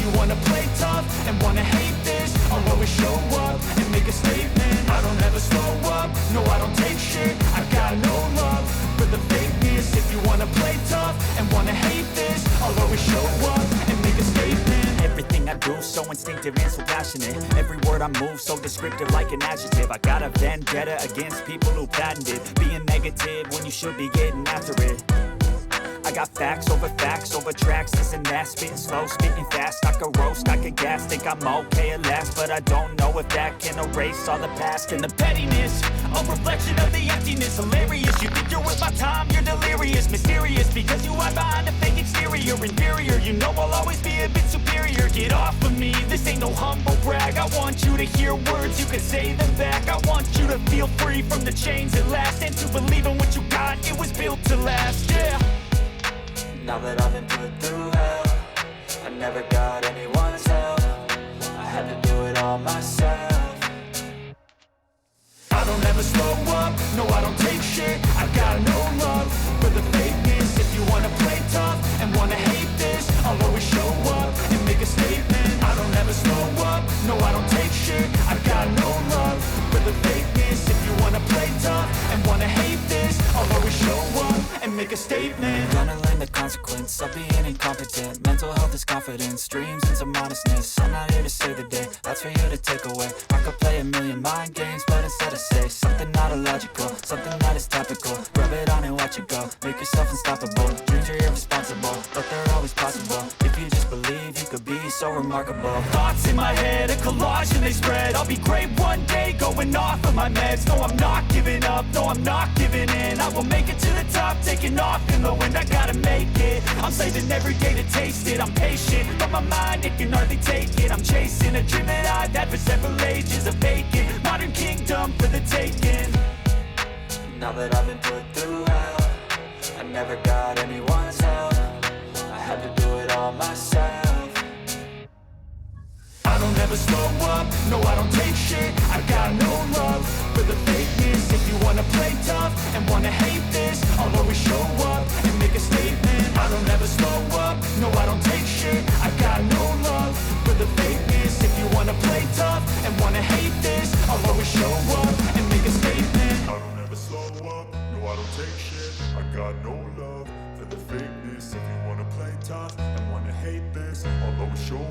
you wanna play tough and wanna hate this, I'll always show up and make a statement. I don't ever slow up, no I don't take shit. I got no love for the fakeness. If you wanna play tough and wanna hate this, I'll always show up and make a statement. Everything I do so instinctive and so passionate. Every word I move so descriptive like an adjective. I got a vendetta against people who patented being negative when you should be getting after it. I got facts over tracks, this and that. Spitting slow, spitting fast, I could roast, I could gas. Think I'm okay at last, but I don't know if that can erase all the past. And the pettiness, a reflection of the emptiness. Hilarious, you think you're worth my time, you're delirious. Mysterious, because you hide behind a fake exterior. Inferior, you know I'll always be a bit superior. Get off of me, this ain't no humble brag. I want you to hear words, you can say them back. I want you to feel free from the chains at last, and to believe in what you got, it was built to last, yeah. Now that I've been put through hell, I never got anyone's help. I had to do it all myself. I don't ever slow up, no I don't take shit. I got no love for the fakeness. If you wanna play tough and wanna hate this, I'll always show up and make a statement. I don't ever slow up, no I don't take shit. I got no love for the fakeness. If you wanna play tough and wanna hate this, I'll always show up and make a statement. Gonna learn the consequence of being incompetent. Mental health is confidence, dreams and some modestness. I'm not here to save the day, that's for you to take away. I could play a million mind games, but instead I say something not illogical, something that is topical. Rub it on and watch it go, make yourself unstoppable. Dreams are irresponsible, but they're always possible. If you just believe, you could be so remarkable. Thoughts in my head, a collage and they spread. I'll be great one day, going off of my meds. No, I'm not giving up, no, I'm not giving in. I will make it to the top, taking off in the wind. I gotta make it, I'm saving every day to taste it. I'm patient, but my mind, it can hardly take it. I'm chasing a dream that I've had for several ages. A vacant, modern kingdom for the taking. Now that I've been put through hell, I never got anyone's help. I had to do it all myself. I don't ever slow up, no I don't take shit. I got no love for the fakeness. If you wanna play tough and wanna hate this, I'll always show up and make a statement. I don't ever slow up, no I don't take shit. I got no love for the fakeness. If you wanna play tough and wanna hate this, I'll always show up and make a statement. I don't ever slow up, no I don't take shit. I got no love for the fakeness. If you wanna play tough and wanna hate this, I'll always show